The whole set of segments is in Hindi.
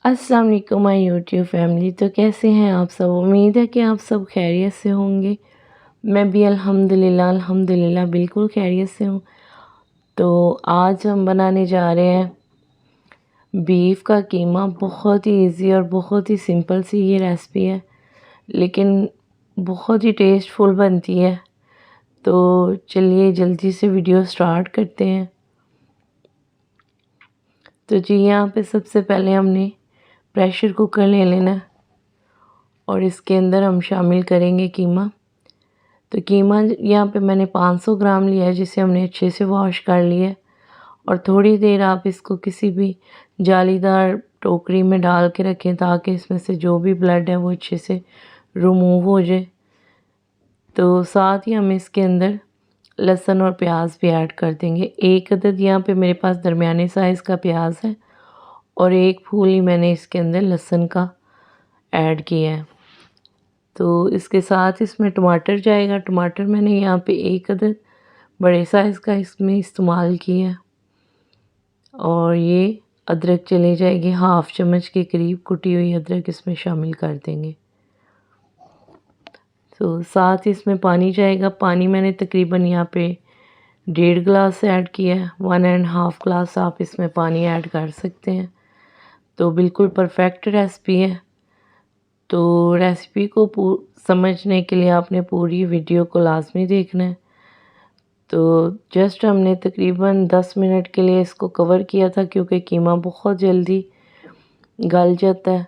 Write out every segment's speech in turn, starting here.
अस्सलाम वालेकुम माय यूट्यूब फैमिली। तो कैसे हैं आप सब? उम्मीद है कि आप सब खैरियत से होंगे। मैं भी अल्हम्दुलिल्लाह बिल्कुल खैरियत से हूँ। तो आज हम बनाने जा रहे हैं बीफ का कीमा। बहुत ही इजी और बहुत ही सिंपल सी ये रेसिपी है, लेकिन बहुत ही टेस्टफुल बनती है। तो चलिए जल्दी से वीडियो स्टार्ट करते हैं। तो जी यहाँ पे सबसे पहले हमने प्रेशर कुकर ले लेना है और इसके अंदर हम शामिल करेंगे कीमा। तो कीमा यहाँ पे मैंने 500 ग्राम लिया है, जिसे हमने अच्छे से वॉश कर लिया है। और थोड़ी देर आप इसको किसी भी जालीदार टोकरी में डाल के रखें ताकि इसमें से जो भी ब्लड है वो अच्छे से रिमूव हो जाए। तो साथ ही हम इसके अंदर लहसुन और प्याज भी ऐड कर देंगे। एक अदद यहाँ पे मेरे पास दरमियाने साइज़ का प्याज है और एक फूल ही मैंने इसके अंदर लहसुन का ऐड किया है। तो इसके साथ इसमें टमाटर जाएगा। टमाटर मैंने यहाँ पे एक अदद बड़े साइज़ का इसमें इस्तेमाल किया है। और ये अदरक चली जाएगी, हाफ़ चम्मच के करीब कुटी हुई अदरक इसमें शामिल कर देंगे। तो साथ ही इसमें पानी जाएगा। पानी मैंने तकरीबन यहाँ पे 1.5 गिलास ऐड किया है। 1.5 गिलास आप इसमें पानी ऐड कर सकते हैं। तो बिल्कुल परफेक्ट रेसिपी है। तो रेसिपी को समझने के लिए आपने पूरी वीडियो को लाजमी देखना है। तो जस्ट हमने तकरीबन 10 मिनट के लिए इसको कवर किया था, क्योंकि कीमा बहुत जल्दी गल जाता है।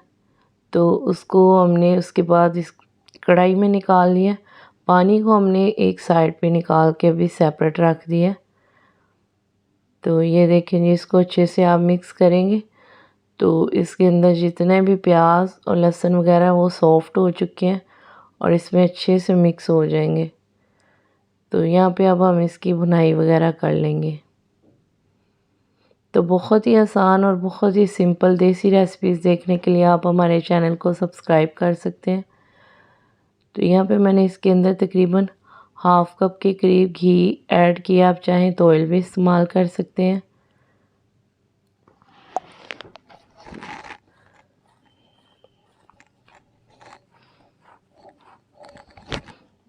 तो उसको हमने उसके बाद इस कढ़ाई में निकाल लिया। पानी को हमने एक साइड पे निकाल के भी सेपरेट रख दिया। तो ये देखेंगे, इसको अच्छे से आप मिक्स करेंगे तो इसके अंदर जितने भी प्याज और लहसुन वगैरह वो सॉफ्ट हो चुके हैं और इसमें अच्छे से मिक्स हो जाएंगे। तो यहाँ पे अब हम इसकी भुनाई वगैरह कर लेंगे। तो बहुत ही आसान और बहुत ही सिंपल देसी रेसिपीज़ देखने के लिए आप हमारे चैनल को सब्सक्राइब कर सकते हैं। तो यहाँ पे मैंने इसके अंदर तकरीबन हाफ़ कप के करीब घी ऐड किया। आप चाहें तो ऑयल भी इस्तेमाल कर सकते हैं।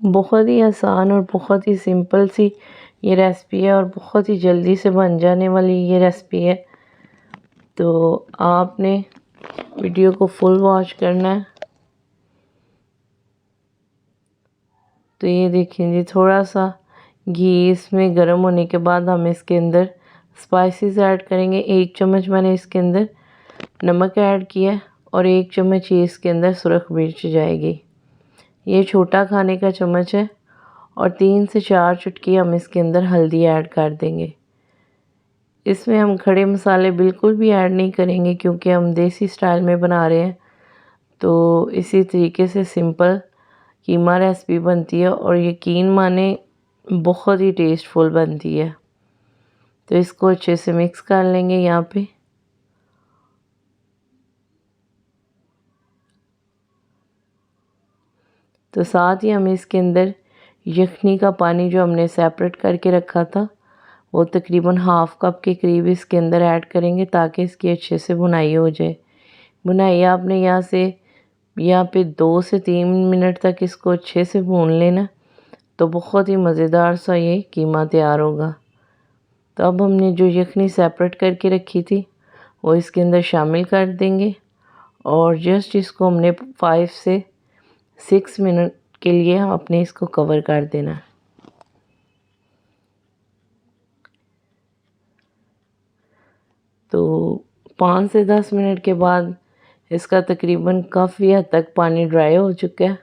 बहुत ही आसान और बहुत ही सिंपल सी ये रेसिपी है और बहुत ही जल्दी से बन जाने वाली ये रेसिपी है। तो आपने वीडियो को फुल वॉच करना है। तो ये देखेंगे, थोड़ा सा घी इसमें गर्म होने के बाद हम इसके अंदर स्पाइसेस ऐड करेंगे। 1 चम्मच मैंने इसके अंदर नमक ऐड किया और 1 चम्मच ही इसके अंदर सुरख मिर्च जाएगी। ये छोटा खाने का चम्मच है। और 3 से 4 चुटकी हम इसके अंदर हल्दी ऐड कर देंगे। इसमें हम खड़े मसाले बिल्कुल भी ऐड नहीं करेंगे, क्योंकि हम देसी स्टाइल में बना रहे हैं। तो इसी तरीके से सिंपल कीमा रेसिपी बनती है और यकीन माने बहुत ही टेस्टफुल बनती है। तो इसको अच्छे से मिक्स कर लेंगे यहाँ पे। तो साथ ही हम इसके अंदर यखनी का पानी जो हमने सेपरेट करके रखा था वो तकरीबन हाफ़ कप के करीब इसके अंदर ऐड करेंगे, ताकि इसकी अच्छे से भुनाई हो जाए। भुनाई आपने यहाँ पे 2 से 3 मिनट तक इसको अच्छे से भून लेना। तो बहुत ही मज़ेदार सा ये कीमा तैयार होगा। तो अब हमने जो यखनी सेपरेट करके रखी थी वो इसके अंदर शामिल कर देंगे और जस्ट इसको हमने 5 से 6 मिनट के लिए अपने इसको कवर कर देना। तो 5 से 10 मिनट के बाद इसका तकरीबन काफ़ी हद तक पानी ड्राई हो चुका है।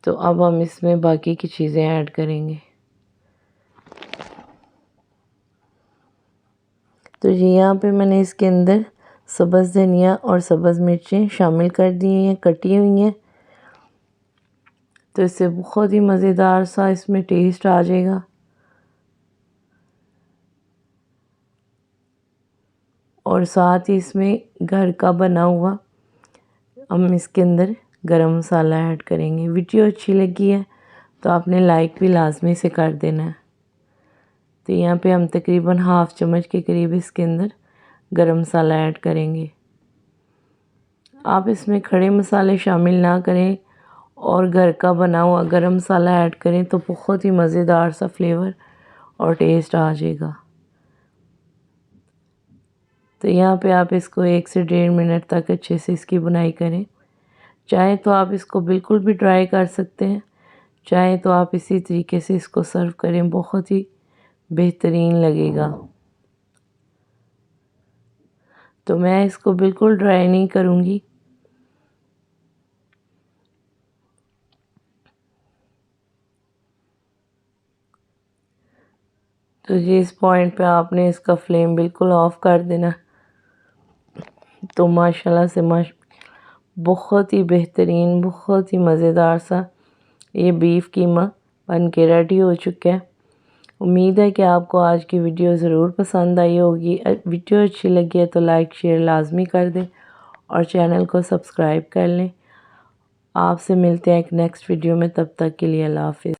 तो अब हम इसमें बाकी की चीज़ें ऐड करेंगे। तो ये यहाँ पे मैंने इसके अंदर सब्ज़ धनिया और सब्ज़ मिर्चें शामिल कर दी हैं, कटी हुई हैं। तो इससे बहुत ही मज़ेदार सा इसमें टेस्ट आ जाएगा। और साथ ही इसमें घर का बना हुआ हम इसके अंदर गरम मसाला ऐड करेंगे। वीडियो अच्छी लगी है तो आपने लाइक भी लाजमी से कर देना है। तो यहाँ पे हम तकरीबन हाफ़ चम्मच के करीब इसके अंदर गरम मसाला ऐड करेंगे। आप इसमें खड़े मसाले शामिल ना करें और घर का बना हुआ गरम मसाला ऐड करें तो बहुत ही मज़ेदार सा फ्लेवर और टेस्ट आ जाएगा। तो यहाँ पे आप इसको 1 से 1.5 मिनट तक अच्छे से इसकी बुनाई करें। चाहे तो आप इसको बिल्कुल भी ड्राई कर सकते हैं, चाहे तो आप इसी तरीके से इसको सर्व करें, बहुत ही बेहतरीन लगेगा। तो मैं इसको बिल्कुल ड्राई नहीं करूँगी। तो ये इस पॉइंट पे आपने इसका फ्लेम बिल्कुल ऑफ कर देना। तो माशाल्लाह से बहुत ही बेहतरीन, बहुत ही मज़ेदार सा ये बीफ कीमा बन के रेडी हो चुका है। उम्मीद है कि आपको आज की वीडियो ज़रूर पसंद आई होगी। वीडियो अच्छी लगी है तो लाइक शेयर लाजमी कर दें और चैनल को सब्सक्राइब कर लें। आपसे मिलते हैं एक नेक्स्ट वीडियो में, तब तक के लिए अल्लाह हाफ़िज़।